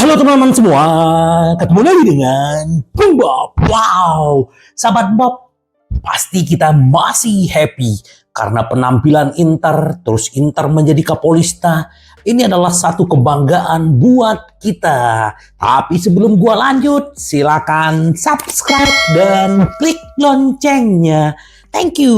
Halo teman-teman semua, ketemu lagi dengan Bung Bob. Wow, sahabat Bob, pasti kita masih happy karena penampilan Inter, terus Inter menjadi Kapolista. Ini adalah satu kebanggaan buat kita. Tapi sebelum gua lanjut, silakan subscribe dan klik loncengnya. Thank you.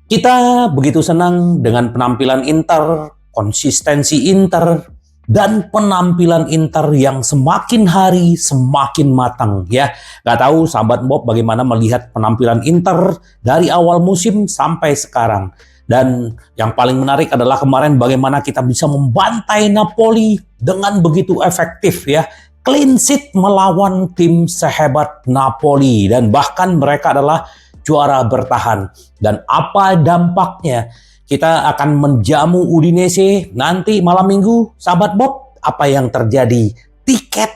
Kita begitu senang dengan penampilan Inter, konsistensi Inter, dan penampilan Inter yang semakin hari semakin matang ya. Gak tahu sahabat Bob bagaimana melihat penampilan Inter dari awal musim sampai sekarang. Dan yang paling menarik adalah kemarin bagaimana kita bisa membantai Napoli dengan begitu efektif ya. Clean sheet melawan tim sehebat Napoli dan bahkan mereka adalah juara bertahan. Dan apa dampaknya? Kita akan menjamu Udinese nanti malam minggu, sahabat Bob. Apa yang terjadi? Tiket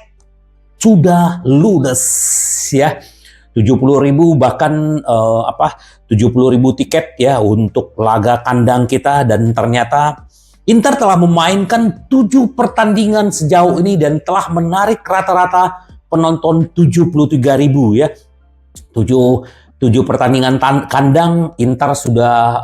sudah ludes ya. 70.000 bahkan 70.000 tiket ya untuk laga kandang kita, dan ternyata Inter telah memainkan 7 pertandingan sejauh ini dan telah menarik rata-rata penonton 73.000 ya. 7 pertandingan kandang Inter sudah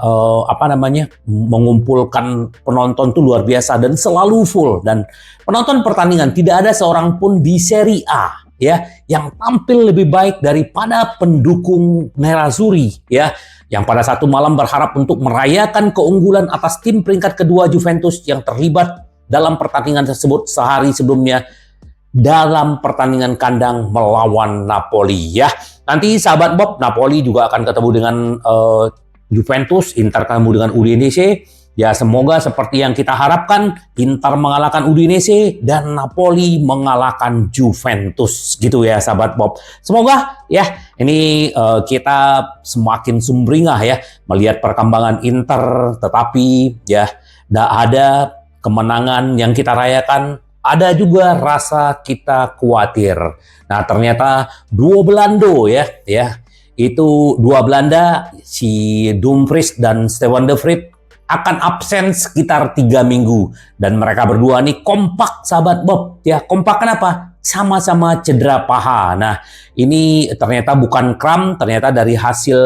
mengumpulkan penonton tuh luar biasa dan selalu full, dan penonton pertandingan tidak ada seorang pun di Serie A ya yang tampil lebih baik daripada pendukung Nerazzurri ya, yang pada satu malam berharap untuk merayakan keunggulan atas tim peringkat kedua Juventus yang terlibat dalam pertandingan tersebut sehari sebelumnya dalam pertandingan kandang melawan Napoli ya. Nanti sahabat Bob, Napoli juga akan ketemu dengan Juventus, Inter ketemu dengan Udinese. Ya semoga seperti yang kita harapkan, Inter mengalahkan Udinese dan Napoli mengalahkan Juventus gitu ya sahabat Bob. Semoga ya ini kita semakin sumringah ya melihat perkembangan Inter, tetapi ya tidak ada kemenangan yang kita rayakan. Ada juga rasa kita khawatir. Nah ternyata dua Belanda ya itu dua Belanda, si Dumfries dan Stefan de Vrij akan absen sekitar 3 minggu, dan mereka berdua nih kompak sahabat Bob ya. Kompak kenapa? Sama-sama cedera paha. Nah ini ternyata bukan kram, ternyata dari hasil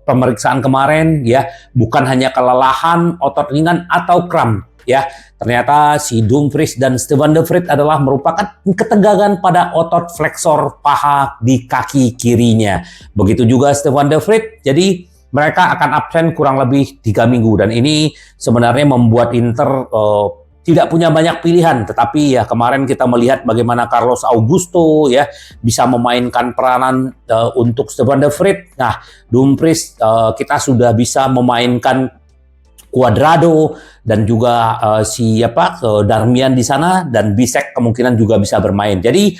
pemeriksaan kemarin ya, bukan hanya kelelahan otot ringan atau kram ya. Ternyata si Dumfries dan Stefan de Vrij adalah merupakan ketegangan pada otot fleksor paha di kaki kirinya. Begitu juga Stefan de Vrij, jadi mereka akan absen kurang lebih 3 minggu. Dan ini sebenarnya membuat Inter tidak punya banyak pilihan. Tetapi ya kemarin kita melihat bagaimana Carlos Augusto ya bisa memainkan peranan untuk Stefan de Vrij. Nah Dumfries kita sudah bisa memainkan Cuadrado dan juga Darmian di sana, dan Bisek kemungkinan juga bisa bermain. Jadi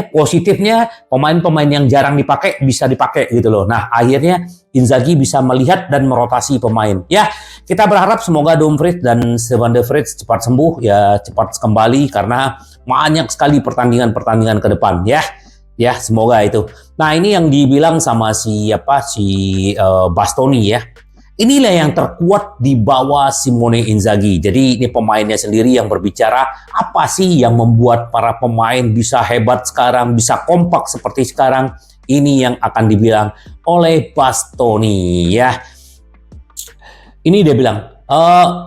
positifnya pemain-pemain yang jarang dipakai bisa dipakai gitu loh. Nah akhirnya Inzaghi bisa melihat dan merotasi pemain. Ya kita berharap semoga Dumfries dan Stefan de Vrij cepat sembuh ya, cepat kembali karena banyak sekali pertandingan-pertandingan ke depan ya. Ya semoga itu. Nah ini yang dibilang sama si Bastoni ya. Inilah yang terkuat di bawah Simone Inzaghi. Jadi ini pemainnya sendiri yang berbicara apa sih yang membuat para pemain bisa hebat sekarang, bisa kompak seperti sekarang. Ini yang akan dibilang oleh Bastoni ya. Ini dia bilang,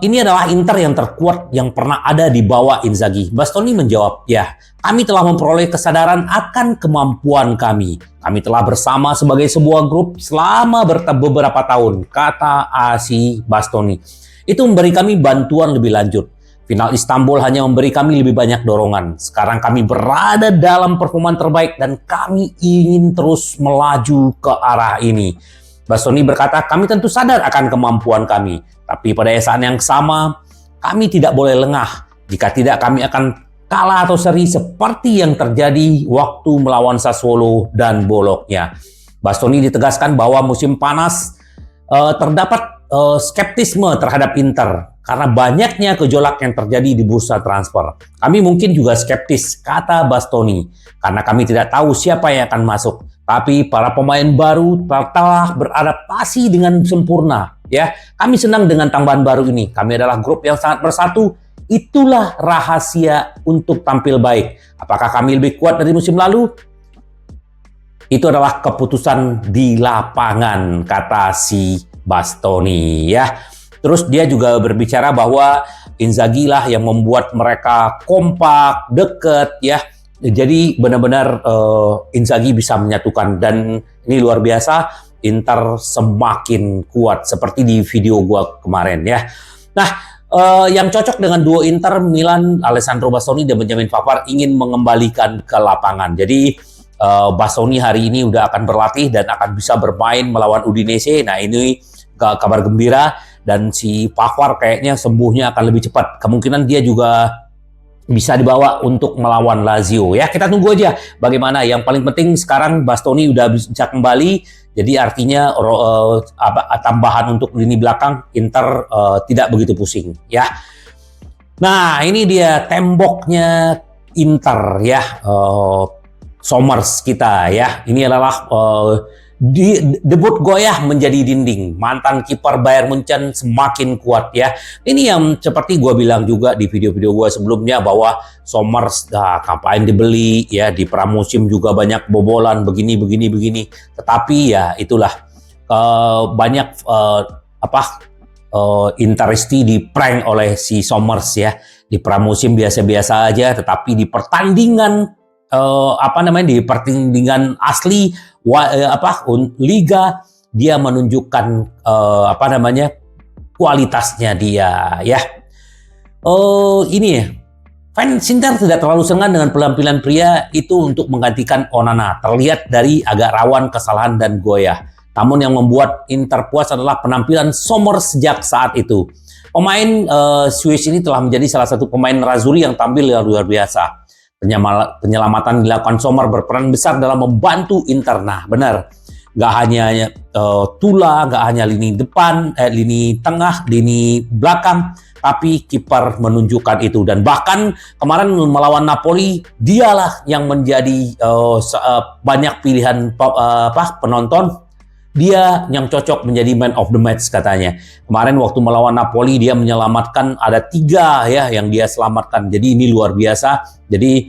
ini adalah Inter yang terkuat yang pernah ada di bawah Inzaghi. Bastoni menjawab, ya, kami telah memperoleh kesadaran akan kemampuan kami. Kami telah bersama sebagai sebuah grup selama beberapa tahun, kata Asi Bastoni. Itu memberi kami bantuan lebih lanjut. Final Istanbul hanya memberi kami lebih banyak dorongan. Sekarang kami berada dalam performa terbaik dan kami ingin terus melaju ke arah ini. Bastoni berkata, kami tentu sadar akan kemampuan kami. Tapi pada saat yang sama, kami tidak boleh lengah. Jika tidak, kami akan kalah atau seri seperti yang terjadi waktu melawan Sassuolo dan Bologna. Bastoni ditegaskan bahwa musim panas terdapat skeptisme terhadap Inter karena banyaknya gejolak yang terjadi di bursa transfer. Kami mungkin juga skeptis, kata Bastoni, karena kami tidak tahu siapa yang akan masuk. Tapi para pemain baru telah beradaptasi dengan sempurna. Ya, kami senang dengan tambahan baru ini. Kami adalah grup yang sangat bersatu Itulah rahasia untuk tampil baik. Apakah kami lebih kuat dari musim lalu? Itu adalah keputusan di lapangan, kata si Bastoni ya. Terus dia juga berbicara bahwa Inzaghi lah yang membuat mereka kompak, deket ya. Jadi benar-benar Inzaghi bisa menyatukan, dan ini luar biasa. Inter semakin kuat seperti di video gua kemarin ya. Nah, yang cocok dengan duo Inter Milan, Alessandro Bastoni dan Benjamin Pavard ingin mengembalikan ke lapangan. Jadi Bastoni hari ini udah akan berlatih dan akan bisa bermain melawan Udinese. Nah, ini kabar gembira, dan si Pavard kayaknya sembuhnya akan lebih cepat. Kemungkinan dia juga bisa dibawa untuk melawan Lazio ya. Kita tunggu aja bagaimana. Yang paling penting sekarang Bastoni udah bisa kembali, jadi artinya tambahan untuk lini belakang Inter tidak begitu pusing ya. Nah, ini dia temboknya Inter ya, Somers kita ya. Ini adalah debut goyah menjadi dinding. Mantan kiper Bayern Munchen semakin kuat ya. Ini yang seperti gue bilang juga di video-video gue sebelumnya, bahwa Somers ngapain dibeli ya, di pramusim juga banyak bobolan begini. Tetapi ya itulah banyak Interisti di prank oleh si Somers ya. Di pramusim biasa-biasa aja, tetapi di pertandingan di pertandingan asli liga dia menunjukkan kualitasnya dia ya. Ini ya, fans Inter tidak terlalu senang dengan penampilan pria itu untuk menggantikan Onana. Terlihat dari agak rawan kesalahan dan goyah. Namun yang membuat Inter puas adalah penampilan Somers sejak saat itu. Pemain Swiss ini telah menjadi salah satu pemain nerazzurri yang tampil luar biasa. Penyelamatan dilakukan Sommer berperan besar dalam membantu Inter. Nah, benar. Gak hanya Tula, gak hanya lini depan, lini tengah, lini belakang, tapi kiper menunjukkan itu. Dan bahkan kemarin melawan Napoli, dialah yang menjadi banyak pilihan penonton. Dia yang cocok menjadi man of the match katanya. Kemarin waktu melawan Napoli dia menyelamatkan, ada 3 ya yang dia selamatkan. Jadi ini luar biasa. Jadi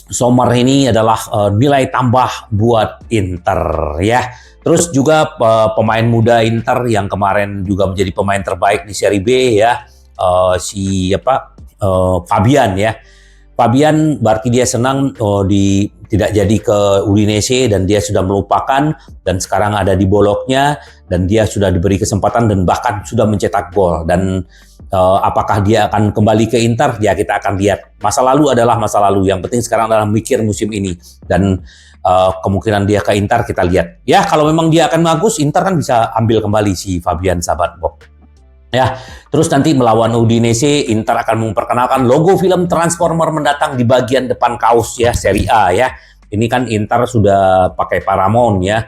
Sommer ini adalah nilai tambah buat Inter ya. Terus juga pemain muda Inter yang kemarin juga menjadi pemain terbaik di Serie B ya. Fabian ya. Fabian berarti dia senang tidak jadi ke Udinese, dan dia sudah melupakan, dan sekarang ada di Bologna, dan dia sudah diberi kesempatan dan bahkan sudah mencetak gol. Dan apakah dia akan kembali ke Inter? Ya, kita akan lihat. Masa lalu adalah masa lalu. Yang penting sekarang adalah mikir musim ini, dan kemungkinan dia ke Inter kita lihat. Ya, kalau memang dia akan bagus, Inter kan bisa ambil kembali si Fabian, sahabat Bob. Ya, terus nanti melawan Udinese, Inter akan memperkenalkan logo film Transformer mendatang di bagian depan kaos ya, Serie A ya. Ini kan Inter sudah pakai Paramount ya,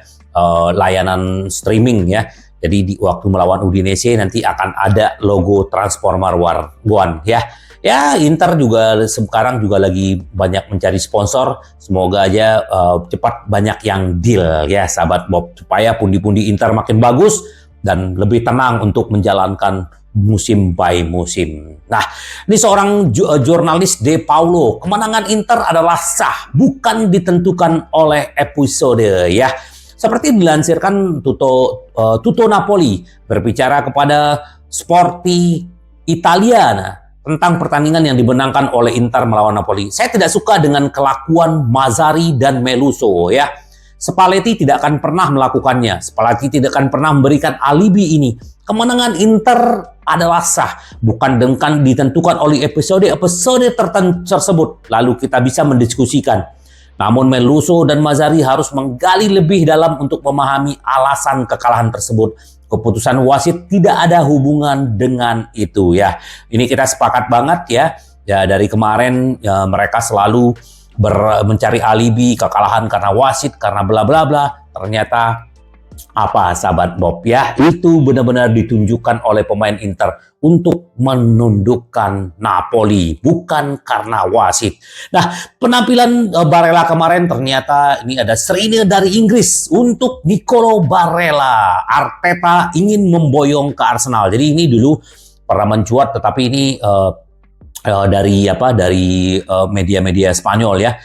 layanan streaming ya. Jadi di waktu melawan Udinese nanti akan ada logo Transformer One ya. Ya, Inter juga sekarang juga lagi banyak mencari sponsor. Semoga aja cepat banyak yang deal ya, sahabat Bob, supaya pundi-pundi Inter makin bagus dan lebih tenang untuk menjalankan musim by musim. Nah, ini seorang jurnalis De Paulo. Kemenangan Inter adalah sah, bukan ditentukan oleh episode ya. Seperti dilansirkan Tutto Napoli berbicara kepada Sporti Italiana tentang pertandingan yang dimenangkan oleh Inter melawan Napoli. Saya tidak suka dengan kelakuan Mazzarri dan Meluso ya. Spalletti tidak akan pernah melakukannya. Spalletti tidak akan pernah memberikan alibi ini. Kemenangan Inter adalah sah, bukan dengan ditentukan oleh episode tersebut. Lalu kita bisa mendiskusikan. Namun Meluso dan Mazzarri harus menggali lebih dalam untuk memahami alasan kekalahan tersebut. Keputusan wasit tidak ada hubungan dengan itu ya. Ini kita sepakat banget ya. Ya, dari kemarin ya, mereka selalu mencari alibi kekalahan karena wasit, karena bla bla bla. Ternyata apa, sahabat Bob ya, itu benar-benar ditunjukkan oleh pemain Inter untuk menundukkan Napoli, bukan karena wasit. Nah, penampilan Barella kemarin ternyata ini ada serine dari Inggris untuk Nicolo Barella. Arteta ingin memboyong ke Arsenal. Jadi ini dulu pernah mencuat, tetapi ini dari media-media Spanyol ya.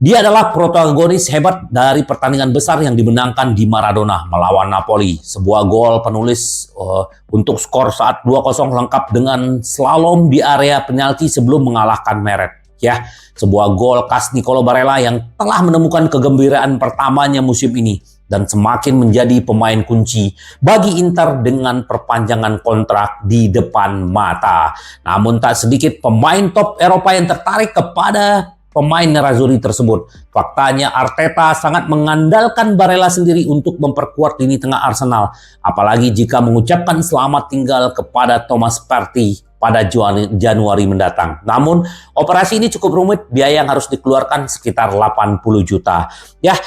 Dia adalah protagonis hebat dari pertandingan besar yang dimenangkan di Maradona melawan Napoli. Sebuah gol penulis untuk skor saat 2-0 lengkap dengan slalom di area penalti sebelum mengalahkan Meret. Ya, sebuah gol khas Nicolo Barella yang telah menemukan kegembiraan pertamanya musim ini dan semakin menjadi pemain kunci bagi Inter dengan perpanjangan kontrak di depan mata. Namun tak sedikit pemain top Eropa yang tertarik kepada pemain nerazzurri tersebut. Faktanya Arteta sangat mengandalkan Barella sendiri untuk memperkuat lini tengah Arsenal, apalagi jika mengucapkan selamat tinggal kepada Thomas Partey pada Januari mendatang. Namun, operasi ini cukup rumit, biaya yang harus dikeluarkan sekitar 80 juta. Ya,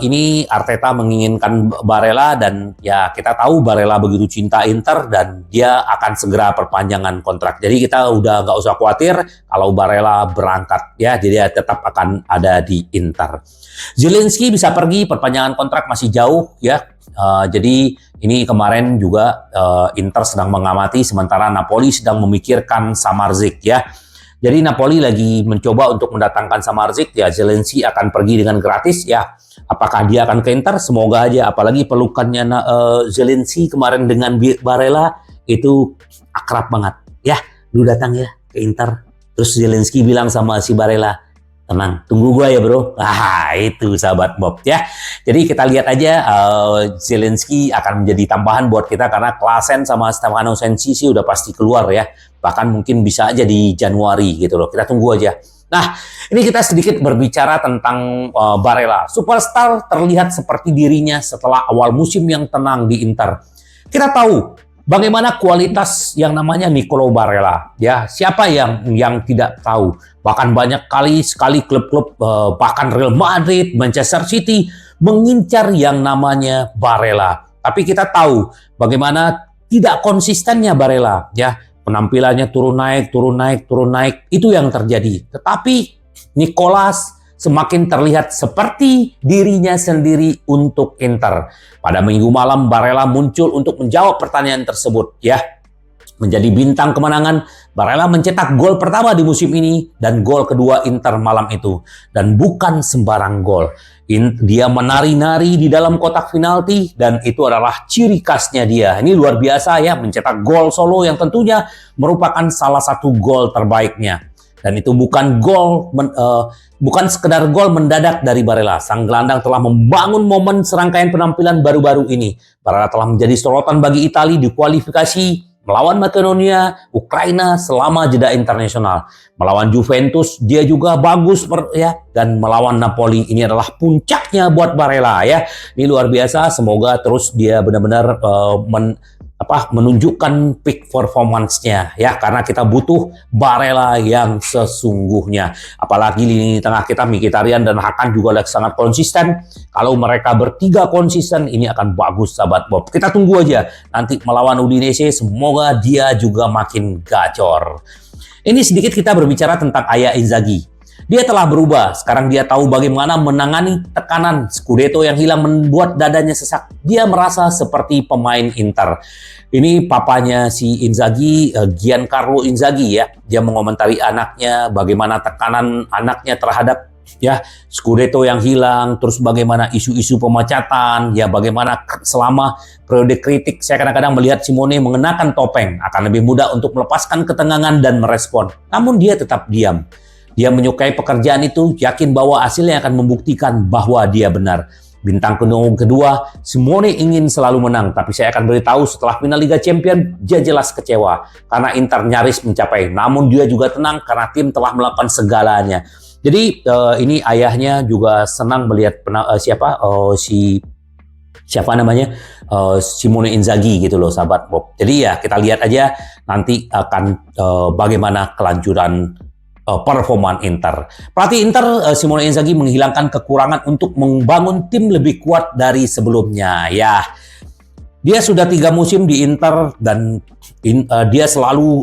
ini Arteta menginginkan Barella dan ya kita tahu Barella begitu cinta Inter dan dia akan segera perpanjangan kontrak. Jadi kita udah nggak usah khawatir kalau Barella berangkat ya, jadi dia tetap akan ada di Inter. Zielinski bisa pergi, perpanjangan kontrak masih jauh ya. Jadi ini kemarin juga Inter sedang mengamati sementara Napoli sedang memikirkan Samardzic ya. Jadi Napoli lagi mencoba untuk mendatangkan Samardzic ya. Zielinski akan pergi dengan gratis ya. Apakah dia akan ke Inter? Semoga aja. Apalagi pelukannya Zielinski kemarin dengan Barella itu akrab banget ya. Lu datang ya ke Inter. Terus Zielinski bilang sama si Barella, tenang, tunggu gua ya bro. Itu sahabat Bob ya. Jadi kita lihat aja Zielinski akan menjadi tambahan buat kita karena Klaassen sama Stefano Sensi sih udah pasti keluar ya. Bahkan mungkin bisa aja di Januari gitu loh. Kita tunggu aja. Nah, ini kita sedikit berbicara tentang Barella. Superstar terlihat seperti dirinya setelah awal musim yang tenang di Inter. Kita tahu bagaimana kualitas yang namanya Nicolo Barella, ya siapa yang tidak tahu? Bahkan banyak sekali klub-klub, bahkan Real Madrid, Manchester City mengincar yang namanya Barella. Tapi kita tahu bagaimana tidak konsistennya Barella, ya penampilannya turun naik, itu yang terjadi. Tetapi Nicolas semakin terlihat seperti dirinya sendiri untuk Inter. Pada minggu malam Barella muncul untuk menjawab pertanyaan tersebut ya. Menjadi bintang kemenangan, Barella mencetak gol pertama di musim ini dan gol kedua Inter malam itu. Dan bukan sembarang gol. Dia menari-nari di dalam kotak penalti dan itu adalah ciri khasnya dia. Ini luar biasa ya, mencetak gol solo yang tentunya merupakan salah satu gol terbaiknya. Dan itu bukan gol, bukan sekedar gol mendadak dari Barella. Sang gelandang telah membangun momen serangkaian penampilan baru-baru ini. Barella telah menjadi sorotan bagi Italia di kualifikasi melawan Makedonia, Ukraina selama jeda internasional. Melawan Juventus dia juga bagus ya, dan melawan Napoli ini adalah puncaknya buat Barella ya. Ini luar biasa, semoga terus dia benar-benar menunjukkan peak performance-nya ya, karena kita butuh Barella yang sesungguhnya. Apalagi lini tengah kita Mkhitaryan dan Hakan juga sangat konsisten. Kalau mereka bertiga konsisten, ini akan bagus sahabat Bob. Kita tunggu aja nanti melawan Udinese, semoga dia juga makin gacor. Ini sedikit kita berbicara tentang ayah Inzaghi. Dia telah berubah, sekarang dia tahu bagaimana menangani tekanan. Scudetto yang hilang membuat dadanya sesak. Dia merasa seperti pemain Inter. Ini papanya si Inzaghi, Giancarlo Inzaghi ya. Dia mengomentari anaknya, bagaimana tekanan anaknya terhadap ya Scudetto yang hilang, terus bagaimana isu-isu pemecatan, ya bagaimana selama periode kritik saya kadang-kadang melihat Simone mengenakan topeng, akan lebih mudah untuk melepaskan ketegangan dan merespon. Namun dia tetap diam. Dia menyukai pekerjaan itu, yakin bahwa hasilnya akan membuktikan bahwa dia benar. Bintang kedua, Simone ingin selalu menang, tapi saya akan beritahu setelah final Liga Champions, dia jelas kecewa karena Inter nyaris mencapai. Namun dia juga tenang karena tim telah melakukan segalanya. Jadi ini ayahnya juga senang melihat Simone Inzaghi gitu loh sahabat Bob. Jadi ya kita lihat aja nanti akan bagaimana kelanjutan performan Inter. Pelatih Inter Simone Inzaghi menghilangkan kekurangan untuk membangun tim lebih kuat dari sebelumnya. Ya, dia sudah 3 musim di Inter dan dia selalu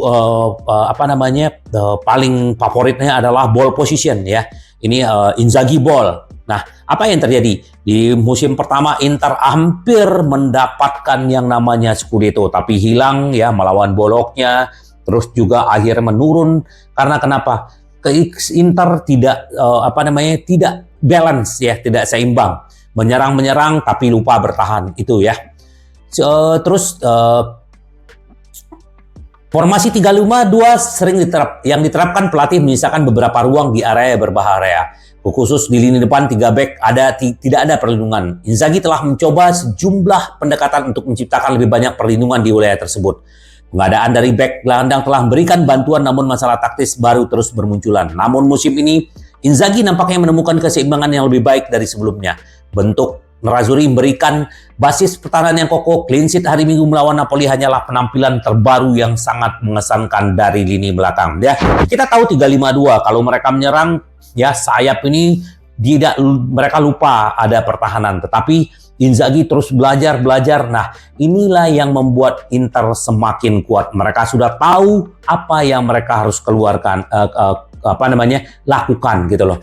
paling favoritnya adalah ball position ya. Ini Inzaghi ball. Nah, apa yang terjadi? Di musim pertama Inter hampir mendapatkan yang namanya Scudetto, tapi hilang ya melawan Bologna, terus juga akhirnya menurun karena kenapa? Inter tidak tidak balance ya, tidak seimbang. Menyerang tapi lupa bertahan itu ya. Terus formasi 3-5-2 sering diterapkan pelatih menyisakan beberapa ruang di area berbahaya. Khusus di lini depan 3 back tidak ada perlindungan. Inzaghi telah mencoba sejumlah pendekatan untuk menciptakan lebih banyak perlindungan di wilayah tersebut. Pengadaan dari back gelandang telah memberikan bantuan, namun masalah taktis baru terus bermunculan. Namun musim ini Inzaghi nampaknya menemukan keseimbangan yang lebih baik dari sebelumnya. Bentuk Nerazzurri memberikan basis pertahanan yang kokoh. Clean sheet hari Minggu melawan Napoli hanyalah penampilan terbaru yang sangat mengesankan dari lini belakang. Ya, kita tahu 3-5-2 kalau mereka menyerang ya sayap ini mereka lupa ada pertahanan. Tetapi Inzaghi terus belajar. Nah, inilah yang membuat Inter semakin kuat. Mereka sudah tahu apa yang mereka harus keluarkan lakukan gitu loh.